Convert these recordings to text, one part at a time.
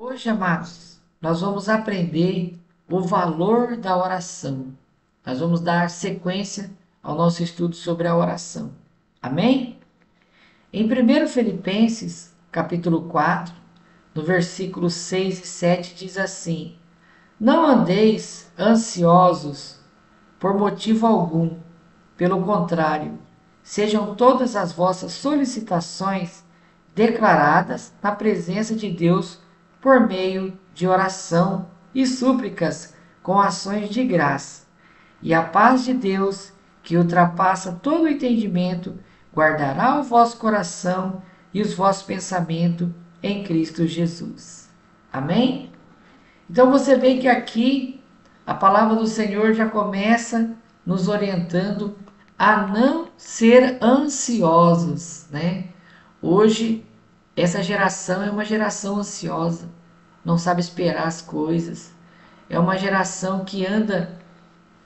Hoje, amados, nós vamos aprender o valor da oração. Nós vamos dar sequência ao nosso estudo sobre a oração. Amém? Em 1 Filipenses, capítulo 4, no versículos 6 e 7, diz assim: Não andeis ansiosos por motivo algum, pelo contrário, sejam todas as vossas solicitações declaradas na presença de Deus por meio de oração e súplicas com ações de graça. E a paz de Deus, que ultrapassa todo o entendimento, guardará o vosso coração e os vossos pensamentos em Cristo Jesus. Amém? Então você vê que aqui a palavra do Senhor já começa nos orientando a não ser ansiosos, né? Hoje essa geração é uma geração ansiosa, não sabe esperar as coisas. É uma geração que anda,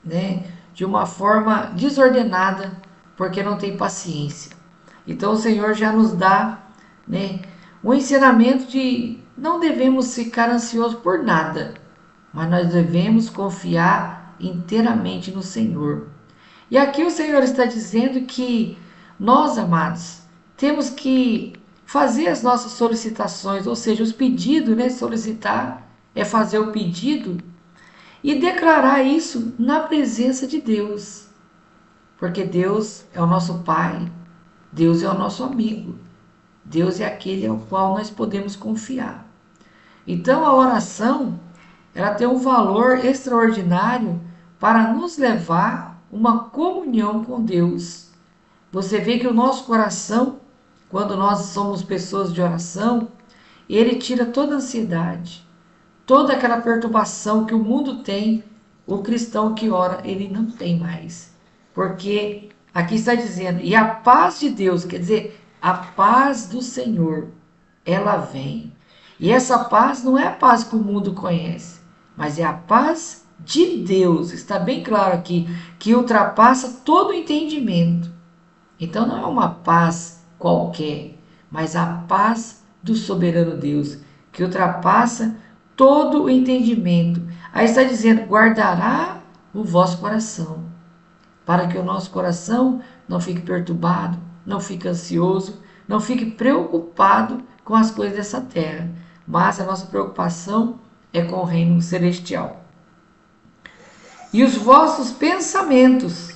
né, de uma forma desordenada, porque não tem paciência. Então o Senhor já nos dá, né, um ensinamento de não devemos ficar ansiosos por nada, mas nós devemos confiar inteiramente no Senhor. E aqui o Senhor está dizendo que nós, amados, temos que fazer as nossas solicitações, ou seja, os pedidos, né? Solicitar é fazer o pedido e declarar isso na presença de Deus, porque Deus é o nosso Pai, Deus é o nosso amigo, Deus é aquele ao qual nós podemos confiar. Então a oração, ela tem um valor extraordinário para nos levar uma comunhão com Deus. Você vê que o nosso coração, quando nós somos pessoas de oração, ele tira toda a ansiedade, toda aquela perturbação que o mundo tem. O cristão que ora, ele não tem mais. Porque aqui está dizendo, e a paz de Deus, quer dizer, a paz do Senhor, ela vem. E essa paz não é a paz que o mundo conhece, mas é a paz de Deus. Está bem claro aqui, que ultrapassa todo o entendimento. Então não é uma paz qualquer, mas a paz do soberano Deus, que ultrapassa todo o entendimento. Aí está dizendo: guardará o vosso coração, para que o nosso coração não fique perturbado, não fique ansioso, não fique preocupado com as coisas dessa terra, mas a nossa preocupação é com o reino celestial. E os vossos pensamentos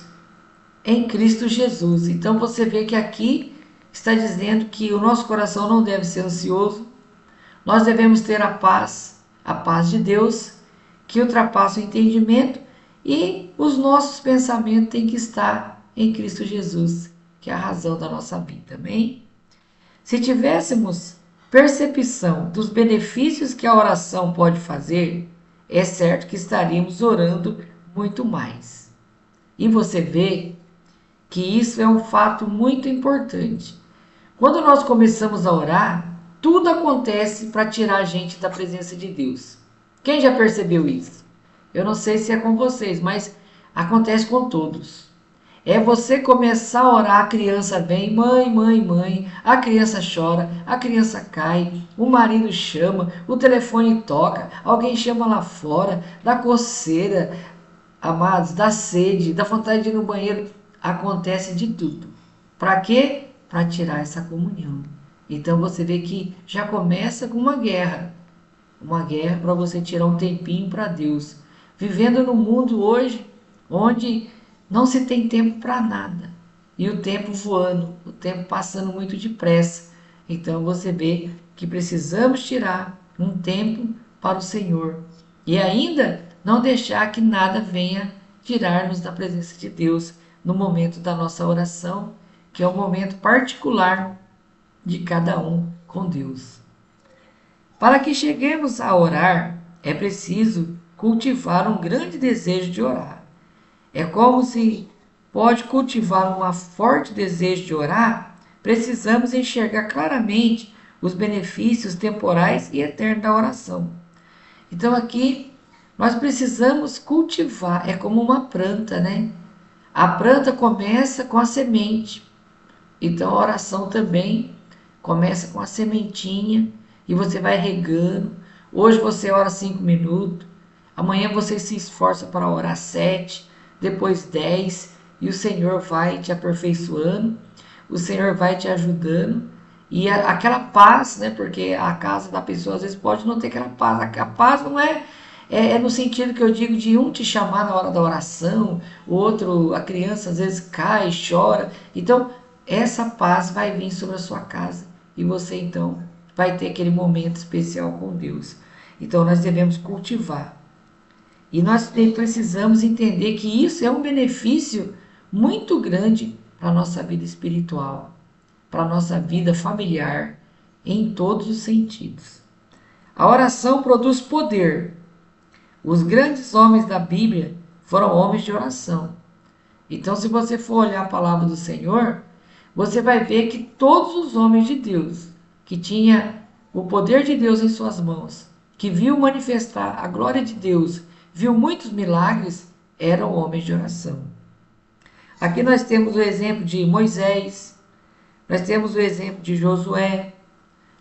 em Cristo Jesus. Então você vê que aqui está dizendo que o nosso coração não deve ser ansioso, nós devemos ter a paz de Deus, que ultrapassa o entendimento, e os nossos pensamentos têm que estar em Cristo Jesus, que é a razão da nossa vida, amém? Se tivéssemos percepção dos benefícios que a oração pode fazer, é certo que estaríamos orando muito mais. E você vê que isso é um fato muito importante. Quando nós começamos a orar, tudo acontece para tirar a gente da presença de Deus. Quem já percebeu isso? Eu não sei se é com vocês, mas acontece com todos. É você começar a orar, a criança vem, mãe, mãe, mãe, a criança chora, a criança cai, o marido chama, o telefone toca, alguém chama lá fora, dá coceira, amados, dá sede, dá vontade de ir no banheiro. Acontece de tudo. Para quê? Para tirar essa comunhão. Então você vê que já começa com uma guerra para você tirar um tempinho para Deus. Vivendo no mundo hoje onde não se tem tempo para nada. E o tempo voando, o tempo passando muito depressa. Então você vê que precisamos tirar um tempo para o Senhor. E ainda não deixar que nada venha tirar-nos da presença de Deus no momento da nossa oração, que é o momento particular de cada um com Deus. Para que cheguemos a orar, é preciso cultivar um grande desejo de orar. É como se pode cultivar um forte desejo de orar, precisamos enxergar claramente os benefícios temporais e eternos da oração. Então aqui nós precisamos cultivar, é como uma planta, né? A planta começa com a semente, então a oração também começa com a sementinha e você vai regando. Hoje você ora 5 minutos, amanhã você se esforça para orar 7, depois 10, e o Senhor vai te aperfeiçoando, o Senhor vai te ajudando, e aquela paz, né? Porque a casa da pessoa às vezes pode não ter aquela paz. A paz não é no sentido que eu digo de um te chamar na hora da oração, o outro, a criança às vezes cai, chora. Então, essa paz vai vir sobre a sua casa e você então vai ter aquele momento especial com Deus. Então, nós devemos cultivar. E nós precisamos entender que isso é um benefício muito grande para a nossa vida espiritual, para a nossa vida familiar, em todos os sentidos. A oração produz poder. Os grandes homens da Bíblia foram homens de oração. Então, se você for olhar a palavra do Senhor, você vai ver que todos os homens de Deus, que tinha o poder de Deus em suas mãos, que viu manifestar a glória de Deus, viu muitos milagres, eram homens de oração. Aqui nós temos o exemplo de Moisés, nós temos o exemplo de Josué,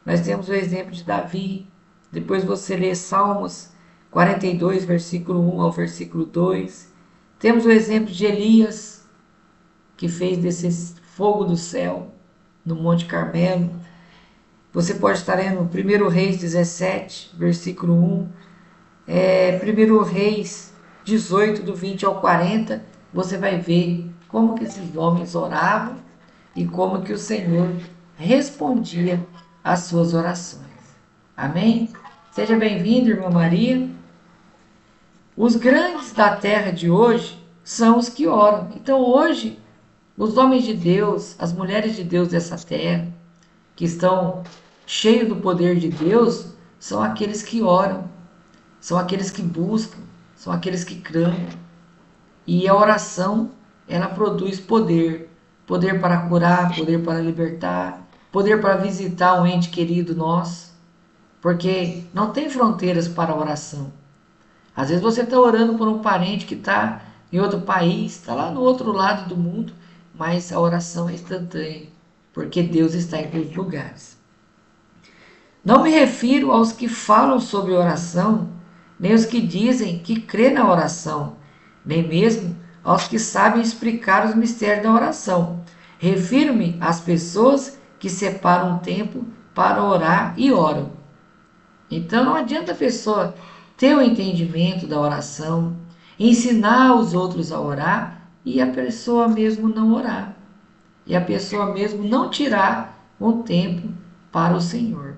nós temos o exemplo de Davi. Depois você lê Salmos 42, versículo 1 ao versículo 2. Temos o exemplo de Elias, que fez descer fogo do céu no Monte Carmelo. Você pode estar lendo 1 Reis 17, versículo 1. 1 Reis 18, do 20 ao 40. Você vai ver como que esses homens oravam e como que o Senhor respondia às suas orações. Amém? Seja bem-vindo, irmã Maria. Os grandes da terra de hoje são os que oram. Então hoje, os homens de Deus, as mulheres de Deus dessa terra, que estão cheios do poder de Deus, são aqueles que oram, são aqueles que buscam, são aqueles que clamam. E a oração, ela produz poder. Poder para curar, poder para libertar, poder para visitar um ente querido nosso. Porque não tem fronteiras para a oração. Às vezes você está orando por um parente que está em outro país, está lá no outro lado do mundo, mas a oração é instantânea, porque Deus está em todos os lugares. Não me refiro aos que falam sobre oração, nem aos que dizem que crê na oração, nem mesmo aos que sabem explicar os mistérios da oração. Refiro-me às pessoas que separam tempo para orar e oram. Então não adianta a pessoa ter o entendimento da oração, ensinar os outros a orar e a pessoa mesmo não orar. E a pessoa mesmo não tirar um tempo para o Senhor.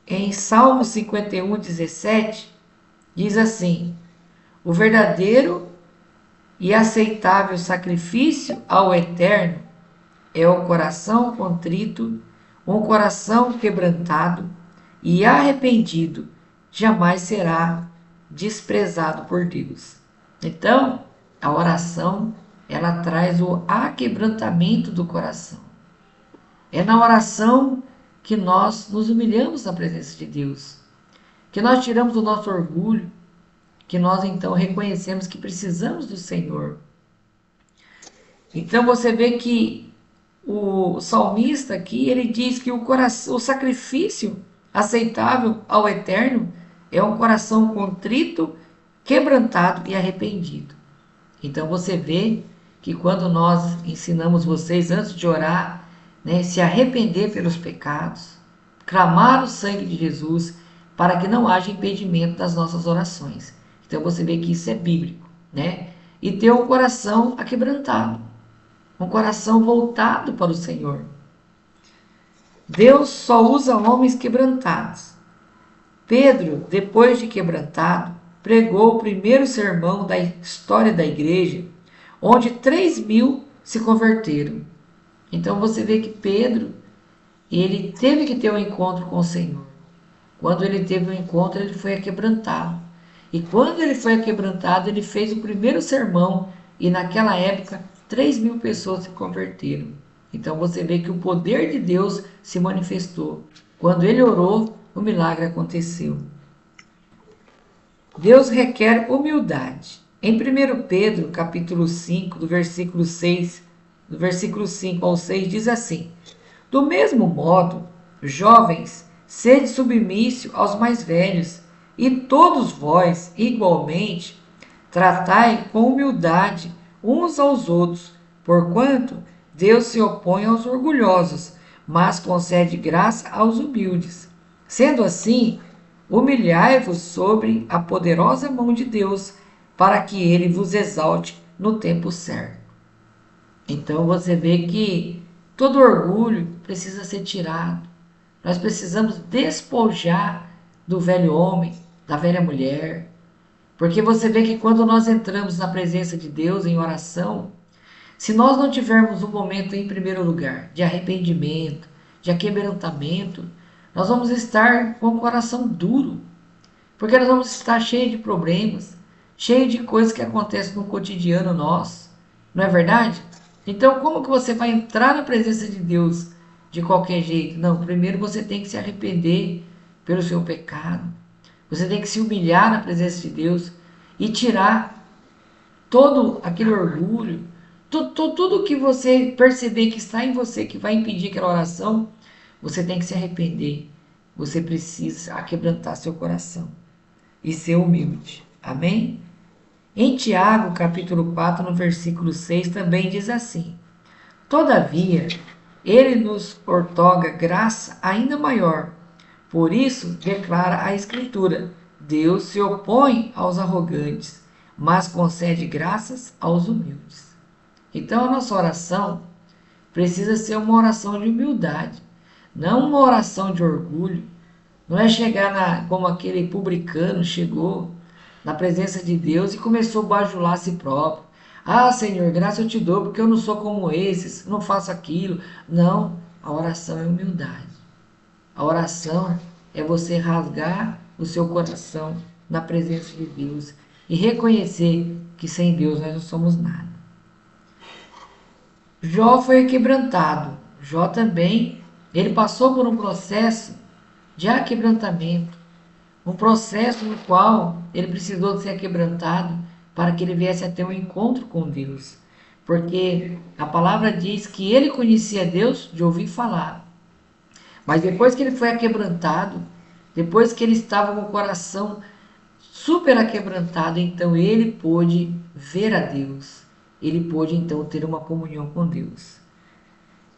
Em Salmo 51, 17, diz assim: o verdadeiro e aceitável sacrifício ao Eterno é o coração contrito, um coração quebrantado e arrependido jamais será desprezado por Deus. Então, a oração, ela traz o aquebrantamento do coração. É na oração que nós nos humilhamos na presença de Deus, que nós tiramos o nosso orgulho, que nós então reconhecemos que precisamos do Senhor. Então você vê que o salmista aqui, ele diz que o sacrifício aceitável ao Eterno é um coração contrito, quebrantado e arrependido. Então você vê que quando nós ensinamos vocês antes de orar, né, se arrepender pelos pecados, clamar o sangue de Jesus para que não haja impedimento das nossas orações. Então você vê que isso é bíblico, né? E ter um coração aquebrantado, um coração voltado para o Senhor. Deus só usa homens quebrantados. Pedro, depois de quebrantado, pregou o primeiro sermão da história da igreja, onde 3.000 se converteram. Então você vê que Pedro, ele teve que ter um encontro com o Senhor. Quando ele teve um encontro, ele foi aquebrantado. E quando ele foi aquebrantado, ele fez o primeiro sermão, e naquela época 3.000 pessoas se converteram. Então você vê que o poder de Deus se manifestou. Quando ele orou, o milagre aconteceu. Deus requer humildade. Em 1 Pedro, capítulo 5, do versículo 5 ao 6, diz assim: do mesmo modo, jovens, sede submisso aos mais velhos, e todos vós, igualmente, tratai com humildade uns aos outros, porquanto Deus se opõe aos orgulhosos, mas concede graça aos humildes. Sendo assim, humilhai-vos sobre a poderosa mão de Deus, para que ele vos exalte no tempo certo. Então você vê que todo orgulho precisa ser tirado. Nós precisamos despojar do velho homem, da velha mulher. Porque você vê que quando nós entramos na presença de Deus em oração, se nós não tivermos um momento em primeiro lugar de arrependimento, de aquebrantamento, nós vamos estar com o coração duro. Porque nós vamos estar cheios de problemas, cheios de coisas que acontecem no cotidiano nosso. Não é verdade? Então, como que você vai entrar na presença de Deus de qualquer jeito? Não, primeiro você tem que se arrepender pelo seu pecado. Você tem que se humilhar na presença de Deus e tirar todo aquele orgulho, tudo que você perceber que está em você, que vai impedir aquela oração, você tem que se arrepender. Você precisa aquebrantar seu coração e ser humilde. Amém? Em Tiago, capítulo 4, no versículo 6, também diz assim: Todavia, ele nos outorga graça ainda maior. Por isso, declara a Escritura: Deus se opõe aos arrogantes, mas concede graças aos humildes. Então, a nossa oração precisa ser uma oração de humildade, não uma oração de orgulho. Não é chegar como aquele publicano chegou na presença de Deus e começou a bajular a si próprio. Ah, Senhor, graça eu te dou porque eu não sou como esses, não faço aquilo. Não, a oração é humildade. A oração é você rasgar o seu coração na presença de Deus e reconhecer que sem Deus nós não somos nada. Jó foi quebrantado. Jó também, ele passou por um processo de aquebrantamento, um processo no qual ele precisou ser quebrantado para que ele viesse a ter um encontro com Deus. Porque a palavra diz que ele conhecia Deus de ouvir falar. Mas depois que ele foi aquebrantado, depois que ele estava com o coração super aquebrantado, então ele pôde ver a Deus. Ele pôde então ter uma comunhão com Deus.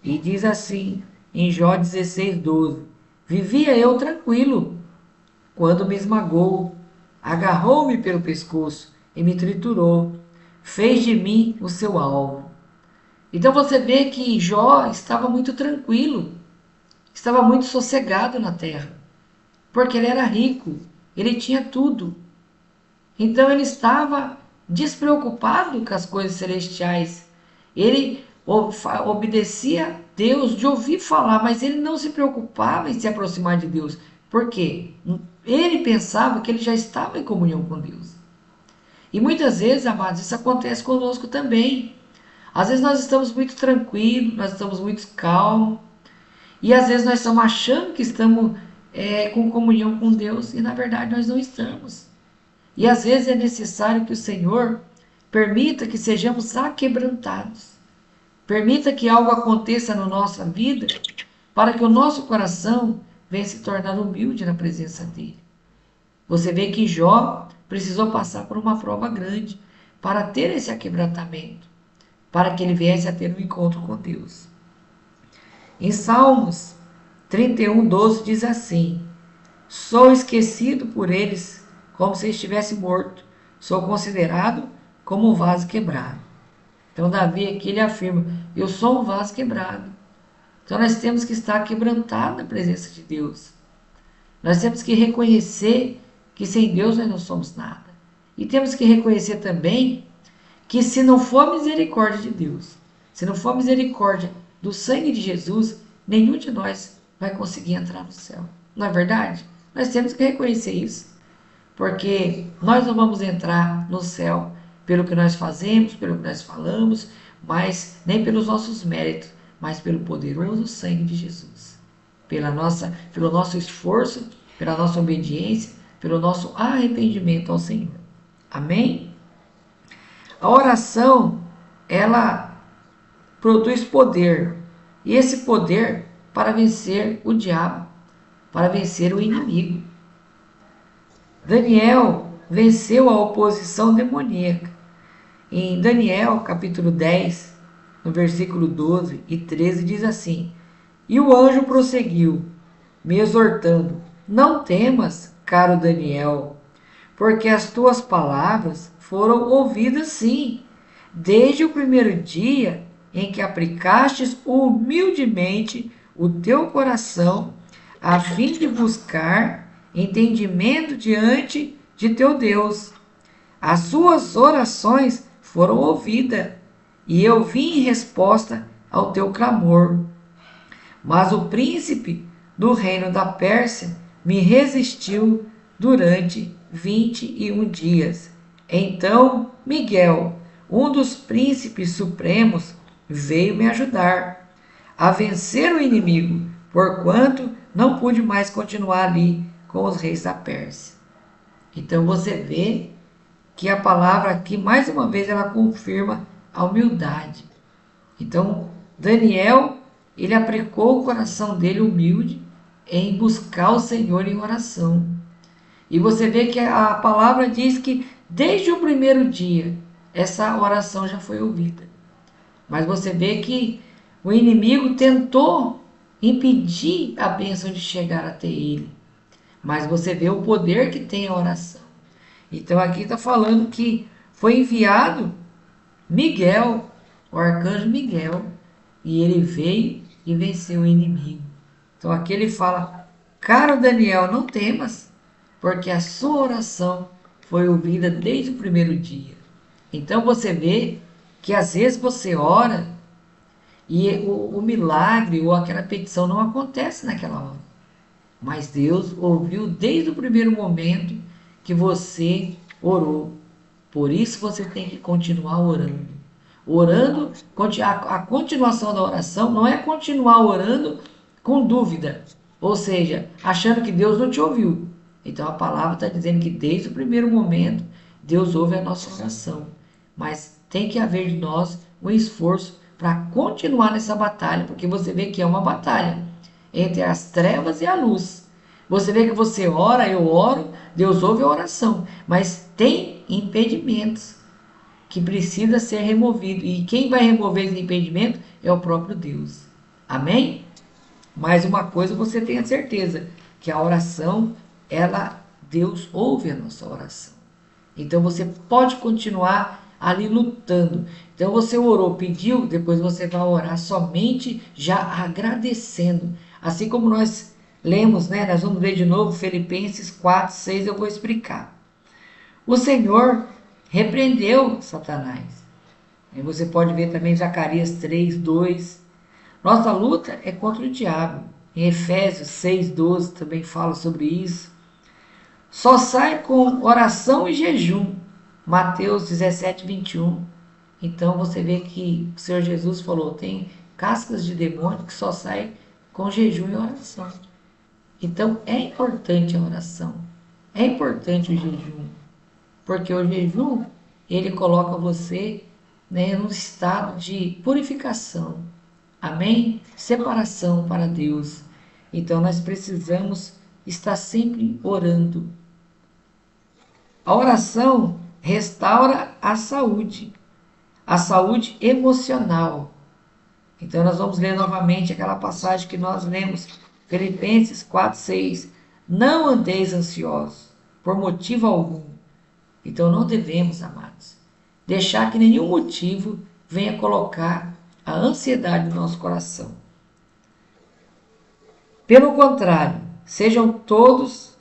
E diz assim em Jó 16:12: Vivia eu tranquilo, quando me esmagou, agarrou-me pelo pescoço e me triturou, fez de mim o seu alvo. Então você vê que Jó estava muito tranquilo, estava muito sossegado na terra, porque ele era rico, ele tinha tudo. Então ele estava despreocupado com as coisas celestiais. Ele obedecia a Deus de ouvir falar, mas ele não se preocupava em se aproximar de Deus. Por quê? Ele pensava que ele já estava em comunhão com Deus. E muitas vezes, amados, isso acontece conosco também. Às vezes nós estamos muito tranquilos, nós estamos muito calmos, e às vezes nós estamos achando que estamos com comunhão com Deus, e na verdade nós não estamos. E às vezes é necessário que o Senhor permita que sejamos aquebrantados. Permita que algo aconteça na nossa vida para que o nosso coração venha se tornar humilde na presença dele. Você vê que Jó precisou passar por uma prova grande para ter esse aquebrantamento, para que ele viesse a ter um encontro com Deus. Em Salmos 31:12 diz assim: Sou esquecido por eles como se estivesse morto, sou considerado como um vaso quebrado. Então Davi aqui ele afirma: eu sou um vaso quebrado. Então nós temos que estar quebrantados na presença de Deus. Nós temos que reconhecer que sem Deus nós não somos nada. E temos que reconhecer também que se não for a misericórdia de Deus, se não for a misericórdia do sangue de Jesus, nenhum de nós vai conseguir entrar no céu. Não é verdade? Nós temos que reconhecer isso. Porque nós não vamos entrar no céu pelo que nós fazemos, pelo que nós falamos, mas nem pelos nossos méritos, mas pelo poderoso sangue de Jesus. Pelo nosso esforço, pela nossa obediência, pelo nosso arrependimento ao Senhor. Amém? A oração, ela produz poder. E esse poder para vencer o diabo. para vencer o inimigo. Daniel venceu a oposição demoníaca. Em Daniel, capítulo 10, no versículo 12 e 13, diz assim: E o anjo prosseguiu, me exortando: Não temas, caro Daniel, porque as tuas palavras foram ouvidas sim, desde o primeiro dia em que aplicastes humildemente o teu coração, a fim de buscar entendimento diante de teu Deus. As suas orações foram ouvidas, e eu vim em resposta ao teu clamor. Mas o príncipe do reino da Pérsia me resistiu durante 21 dias. Então Miguel, um dos príncipes supremos, veio me ajudar a vencer o inimigo, porquanto não pude mais continuar ali com os reis da Pérsia. Então você vê que a palavra aqui, mais uma vez, ela confirma a humildade. Então, Daniel, ele aplicou o coração dele humilde em buscar o Senhor em oração. E você vê que a palavra diz que desde o primeiro dia, essa oração já foi ouvida. Mas você vê que o inimigo tentou impedir a bênção de chegar até ele. Mas você vê o poder que tem a oração. Então aqui está falando que foi enviado Miguel, o arcanjo Miguel, e ele veio e venceu o inimigo. Então aqui ele fala: Caro Daniel, não temas, porque a sua oração foi ouvida desde o primeiro dia. Então você vê que às vezes você ora e o milagre ou aquela petição não acontece naquela hora. Mas Deus ouviu desde o primeiro momento que você orou. Por isso você tem que continuar orando. Orando, a continuação da oração não é continuar orando com dúvida, ou seja, achando que Deus não te ouviu. Então a palavra está dizendo que desde o primeiro momento Deus ouve a nossa oração. Mas tem que haver de nós um esforço para continuar nessa batalha, porque você vê que é uma batalha entre as trevas e a luz. Você vê que você ora, eu oro, Deus ouve a oração, mas tem impedimentos que precisa ser removido. E quem vai remover esse impedimento é o próprio Deus. Amém? Mais uma coisa você tenha certeza, que a oração, Deus ouve a nossa oração. Então você pode continuar ali lutando. Então você orou, pediu, depois você vai orar somente já agradecendo. Assim como nós lemos, né? Nós vamos ler de novo Filipenses 4, 6, eu vou explicar. O Senhor repreendeu Satanás. E você pode ver também Zacarias 3, 2. Nossa luta é contra o diabo. Em Efésios 6, 12 também fala sobre isso. Só sai com oração e jejum. Mateus 17, 21. Então você vê que o Senhor Jesus falou, tem cascas de demônio que só saem com jejum e oração. Então é importante a oração. É importante o jejum. Porque o jejum, ele coloca você, né, num estado de purificação. Amém? Separação para Deus. Então nós precisamos estar sempre orando. A oração restaura a saúde emocional. Então nós vamos ler novamente aquela passagem que nós lemos, Filipenses 4, 6. Não andeis ansiosos, por motivo algum. Então não devemos, amados, deixar que nenhum motivo venha colocar a ansiedade no nosso coração. Pelo contrário, sejam todas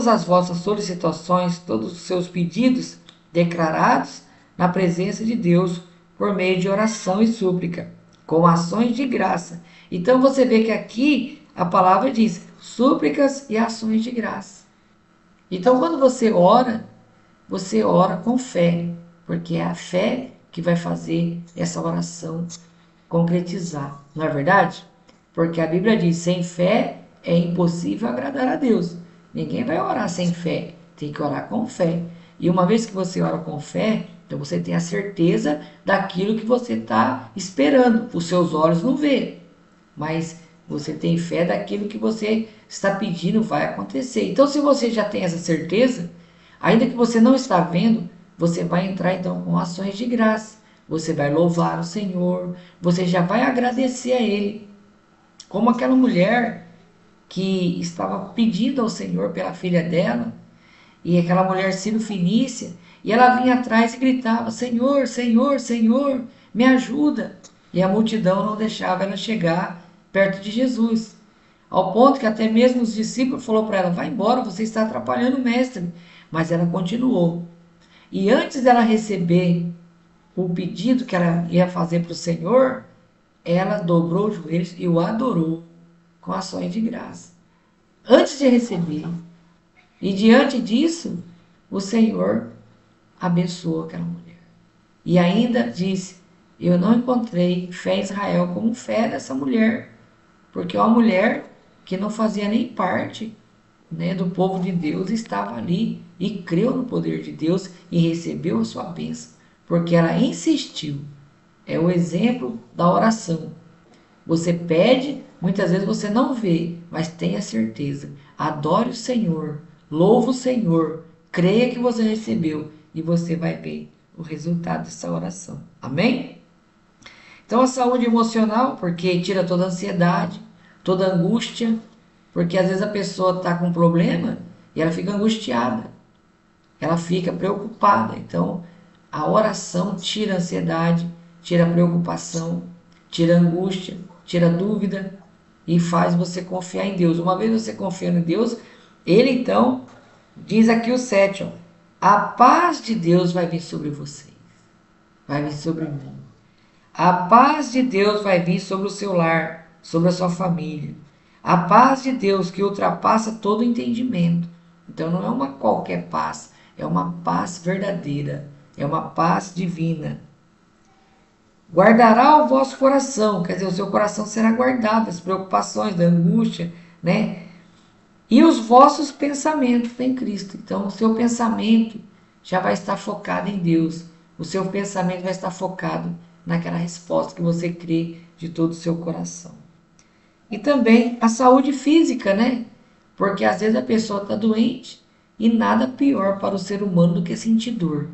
as vossas solicitações, todos os seus pedidos declarados na presença de Deus por meio de oração e súplica, com ações de graça. Então você vê que aqui a palavra diz súplicas e ações de graça. Então quando você ora com fé, porque é a fé que vai fazer essa oração concretizar, não é verdade? Porque a Bíblia diz, sem fé é impossível agradar a Deus. Ninguém vai orar sem fé, tem que orar com fé. E uma vez que você ora com fé, então você tem a certeza daquilo que você está esperando. Os seus olhos não vê, mas Você tem fé daquilo que você está pedindo vai acontecer. Então, se você já tem essa certeza, ainda que você não está vendo, você vai entrar então com ações de graça. Você vai louvar o Senhor, você já vai agradecer a Ele. Como aquela mulher que estava pedindo ao Senhor pela filha dela, e aquela mulher Ciro-fenícia, e ela vinha atrás e gritava: Senhor, Senhor, Senhor, me ajuda. E a multidão não deixava ela chegar perto de Jesus. Ao ponto que até mesmo os discípulos falaram para ela: vai embora, você está atrapalhando o mestre. Mas ela continuou. E antes dela receber o pedido que ela ia fazer para o Senhor, ela dobrou os joelhos e o adorou com ações de graça. Antes de receber. E diante disso, o Senhor abençoou aquela mulher. E ainda disse: eu não encontrei fé em Israel como fé dessa mulher, porque uma mulher que não fazia nem parte, né, do povo de Deus estava ali e creu no poder de Deus e recebeu a sua bênção, porque ela insistiu. É o exemplo da oração. Você pede, muitas vezes você não vê, mas tenha certeza. Adore o Senhor, louve o Senhor, creia que você recebeu e você vai ver o resultado dessa oração. Amém? Então a saúde emocional, porque tira toda a ansiedade, toda a angústia, porque às vezes a pessoa está com um problema e ela fica angustiada, ela fica preocupada. Então a oração tira a ansiedade, tira a preocupação, tira a angústia, tira a dúvida e faz você confiar em Deus. Uma vez você confiando em Deus, Ele então diz aqui o 7, ó, a paz de Deus vai vir sobre vocês, vai vir sobre mim. A paz de Deus vai vir sobre o seu lar, sobre a sua família. A paz de Deus que ultrapassa todo entendimento. Então não é uma qualquer paz, é uma paz verdadeira, é uma paz divina. Guardará o vosso coração, quer dizer, o seu coração será guardado das preocupações, da angústia, né? E os vossos pensamentos em Cristo. Então, o seu pensamento já vai estar focado em Deus. O seu pensamento vai estar focado naquela resposta que você crê de todo o seu coração. E também a saúde física, né? Porque às vezes a pessoa está doente e nada pior para o ser humano do que sentir dor.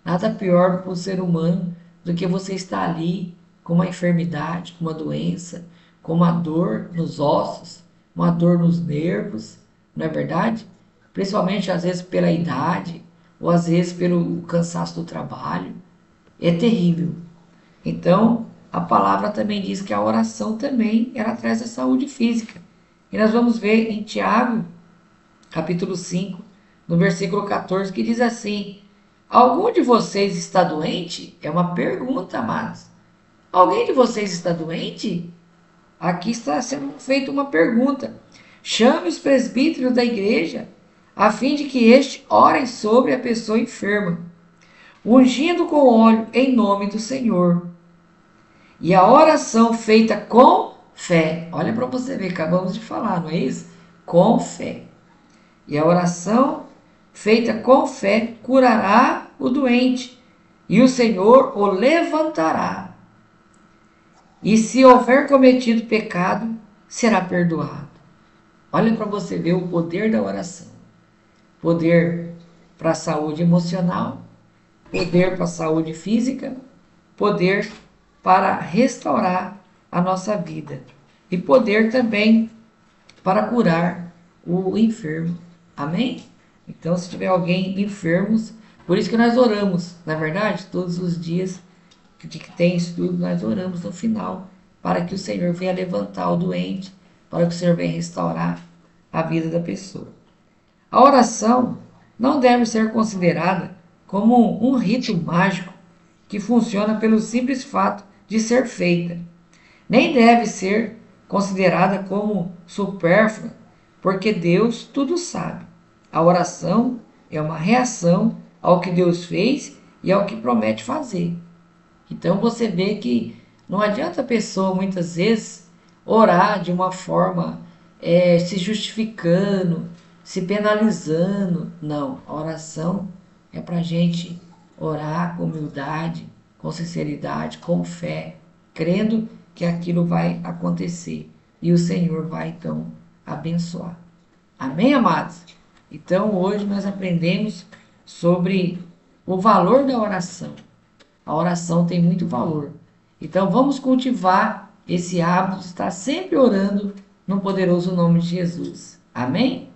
Nada pior para o ser humano do que você estar ali com uma enfermidade, com uma doença, com uma dor nos ossos, uma dor nos nervos, não é verdade? Principalmente às vezes pela idade, ou às vezes pelo cansaço do trabalho. É terrível. Então, a palavra também diz que a oração também ela traz a saúde física. E nós vamos ver em Tiago, capítulo 5, no versículo 14, que diz assim: algum de vocês está doente? É uma pergunta, amados. Alguém de vocês está doente? Aqui está sendo feita uma pergunta. Chame os presbíteros da igreja, a fim de que estes orem sobre a pessoa enferma, ungindo com óleo em nome do Senhor. E a oração feita com fé. Olha para você ver, acabamos de falar, não é isso? Com fé. E a oração feita com fé curará o doente, e o Senhor o levantará. E se houver cometido pecado, será perdoado. Olha para você ver o poder da oração. Poder para a saúde emocional, poder para a saúde física, poder para restaurar a nossa vida e poder também para curar o enfermo. Amém? Então, se tiver alguém enfermos, por isso que nós oramos, na verdade, todos os dias que tem estudo, nós oramos no final, para que o Senhor venha levantar o doente, para que o Senhor venha restaurar a vida da pessoa. A oração não deve ser considerada como um rito mágico que funciona pelo simples fato de ser feita. Nem deve ser considerada como supérflua, porque Deus tudo sabe. A oração é uma reação ao que Deus fez e ao que promete fazer. Então você vê que não adianta a pessoa muitas vezes orar de uma forma se justificando, se penalizando. Não, a oração é para a gente orar com humildade, com sinceridade, com fé, crendo que aquilo vai acontecer. e o Senhor vai então abençoar. Amém, amados? Então, hoje nós aprendemos sobre o valor da oração. A oração tem muito valor. Então, vamos cultivar esse hábito de estar sempre orando no poderoso nome de Jesus. Amém?